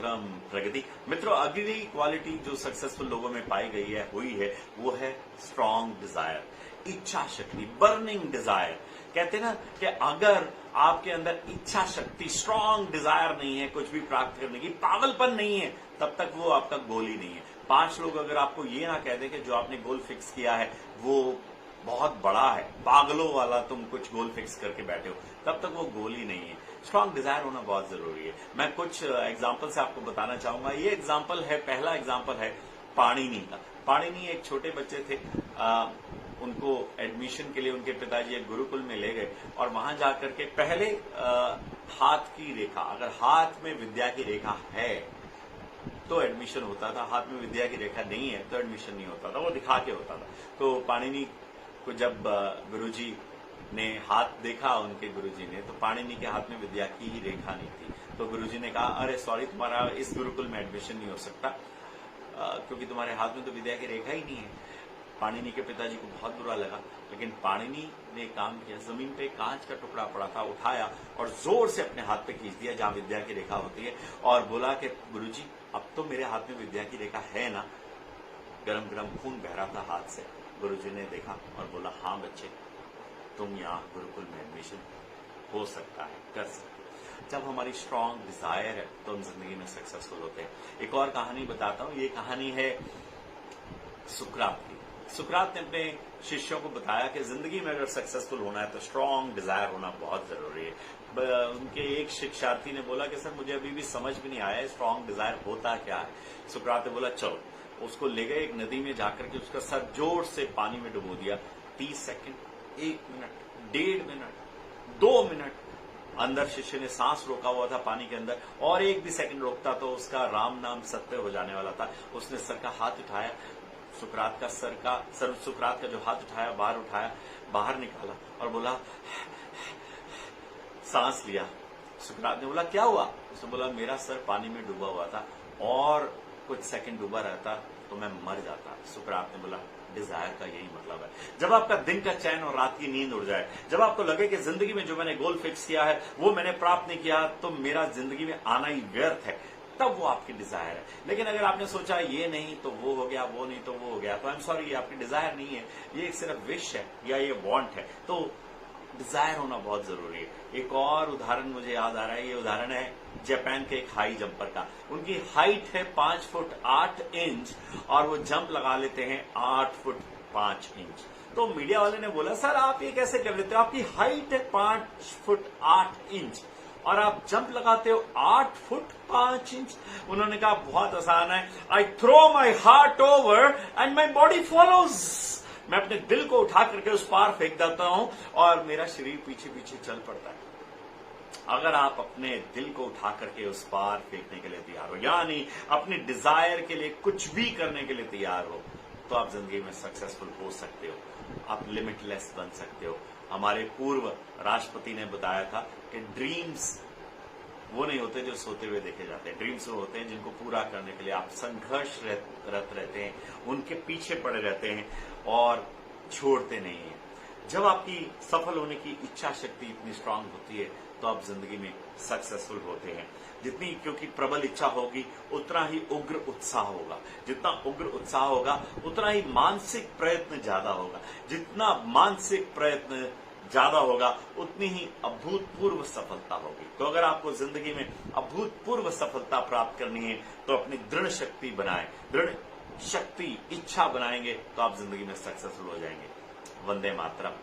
विक्रम प्रगति। मित्रों, अगली क्वालिटी जो सक्सेसफुल लोगों में पाई गई है, हुई है, वो है स्ट्रॉन्ग डिजायर, इच्छा शक्ति, बर्निंग डिजायर। कहते हैं ना कि अगर आपके अंदर इच्छा शक्ति, स्ट्रॉन्ग डिजायर नहीं है कुछ भी प्राप्त करने की, पागलपन नहीं है, तब तक वो आपका गोल ही नहीं है। 5 लोग अगर आपको ये ना कह दें कि जो आपने गोल फिक्स किया है वो बहुत बड़ा है, पागलों वाला तुम कुछ गोल फिक्स करके बैठे हो, तब तक वो गोल ही नहीं है। स्ट्रॉन्ग डिजायर होना बहुत जरूरी है। मैं कुछ एग्जाम्पल से आपको बताना चाहूंगा। ये एग्जाम्पल है, पहला एग्जाम्पल है पाणिनि का। पाणिनि एक छोटे बच्चे थे, उनको एडमिशन के लिए उनके पिताजी एक गुरुकुल में ले गए और वहां जाकर के पहले हाथ की रेखा, अगर हाथ में विद्या की रेखा है तो एडमिशन होता था, हाथ में विद्या की रेखा नहीं है तो एडमिशन नहीं होता था, वो दिखा के होता था। तो पाणिनि को जब गुरुजी ने हाथ देखा, उनके गुरुजी ने, तो पाणिनि के हाथ में विद्या की ही रेखा नहीं थी। तो गुरुजी ने कहा, अरे सॉरी, तुम्हारा इस गुरुकुल में एडमिशन नहीं हो सकता क्योंकि तुम्हारे हाथ में तो विद्या की रेखा ही नहीं है। पाणिनि के पिताजी को बहुत बुरा लगा, लेकिन पाणिनि ने काम किया, जमीन पे कांच का टुकड़ा पड़ा था, उठाया और जोर से अपने हाथ पे खींच दिया जहां विद्या की रेखा होती है, और बोला कि गुरुजी अब तो मेरे हाथ में विद्या की रेखा है ना। गरम गरम खून बह रहा था हाथ से। गुरुजी ने देखा और बोला, हाँ बच्चे, तुम यहाँ गुरुकुल में एडमिशन हो सकता है, कर सकते। जब हमारी स्ट्रॉन्ग डिजायर है तो हम जिंदगी में सक्सेसफुल होते हैं। एक और कहानी बताता हूं। ये कहानी है सुकरात की। सुकरात ने अपने शिष्यों को बताया कि जिंदगी में अगर सक्सेसफुल होना है तो स्ट्रॉन्ग डिजायर होना बहुत जरूरी है। उनके एक शिक्षार्थी ने बोला कि सर मुझे अभी भी समझ में नहीं आया स्ट्रॉन्ग डिजायर होता क्या है। सुकरात ने बोला चलो, उसको ले गए एक नदी में, जाकर के उसका सर जोर से पानी में डुबो दिया। 30 सेकंड, 1 मिनट, 1.5 मिनट, 2 मिनट, अंदर शिष्य ने सांस रोका हुआ था पानी के अंदर, और 1 भी सेकंड रोकता तो उसका राम नाम सत्य हो जाने वाला था। उसने सर का हाथ उठाया, सुकरात का जो हाथ उठाया, बाहर निकाला और बोला, सांस लिया। सुकरात ने बोला क्या हुआ? उसने बोला मेरा सर पानी में डूबा हुआ था और कुछ सेकंड डूबा रहता तो मैं मर जाता। सुकरात ने बोला डिजायर का यही मतलब है। जब आपका दिन का चैन और रात की नींद उड़ जाए, जब आपको लगे कि जिंदगी में जो मैंने गोल फिक्स किया है वो मैंने प्राप्त नहीं किया तो मेरा जिंदगी में आना ही व्यर्थ है, तब वो आपकी डिजायर है। लेकिन अगर आपने सोचा ये नहीं तो वो हो गया, वो नहीं तो वो हो गया, तो आई एम सॉरी, ये आपकी डिजायर नहीं है, ये सिर्फ विश है या ये वांट है। तो डिजायर होना बहुत जरूरी है। एक और उदाहरण मुझे याद आ रहा है। ये उदाहरण है जापान के एक हाई जंपर का। उनकी हाइट है 5 फुट 8 इंच और वो जंप लगा लेते हैं 8 फुट 5 इंच। तो मीडिया वाले ने बोला सर आप ये कैसे कर लेते हो, आपकी हाइट है 5 फुट 8 इंच और आप जंप लगाते हो 8 फुट 5 इंच। उन्होंने कहा बहुत आसान है, I throw my heart over and my body follows. मैं अपने दिल को उठा करके उस पार फेंक देता हूं और मेरा शरीर पीछे पीछे चल पड़ता है। अगर आप अपने दिल को उठा करके उस पार फेंकने के लिए तैयार हो, यानी अपनी डिजायर के लिए कुछ भी करने के लिए तैयार हो, तो आप जिंदगी में सक्सेसफुल हो सकते हो, आप लिमिटलेस बन सकते हो। हमारे पूर्व राष्ट्रपति ने बताया था कि ड्रीम्स वो नहीं होते जो सोते हुए देखे जाते हैं, ड्रीम्स वो होते हैं जिनको पूरा करने के लिए आप संघर्षरत रहते हैं, उनके पीछे पड़े रहते हैं और छोड़ते नहीं हैं। जब आपकी सफल होने की इच्छा शक्ति इतनी स्ट्रांग होती है तो आप जिंदगी में सक्सेसफुल होते हैं। जितनी क्योंकि प्रबल इच्छा होगी उतना ही उग्र उत्साह होगा, जितना उग्र उत्साह होगा उतना ही मानसिक प्रयत्न ज्यादा होगा, जितना मानसिक प्रयत्न ज्यादा होगा उतनी ही अभूतपूर्व सफलता होगी। तो अगर आपको जिंदगी में अभूतपूर्व सफलता प्राप्त करनी है तो अपनी दृढ़ शक्ति बनाएं, दृढ़ शक्ति इच्छा बनाएंगे तो आप जिंदगी में सक्सेसफुल हो जाएंगे। वंदे मातरम।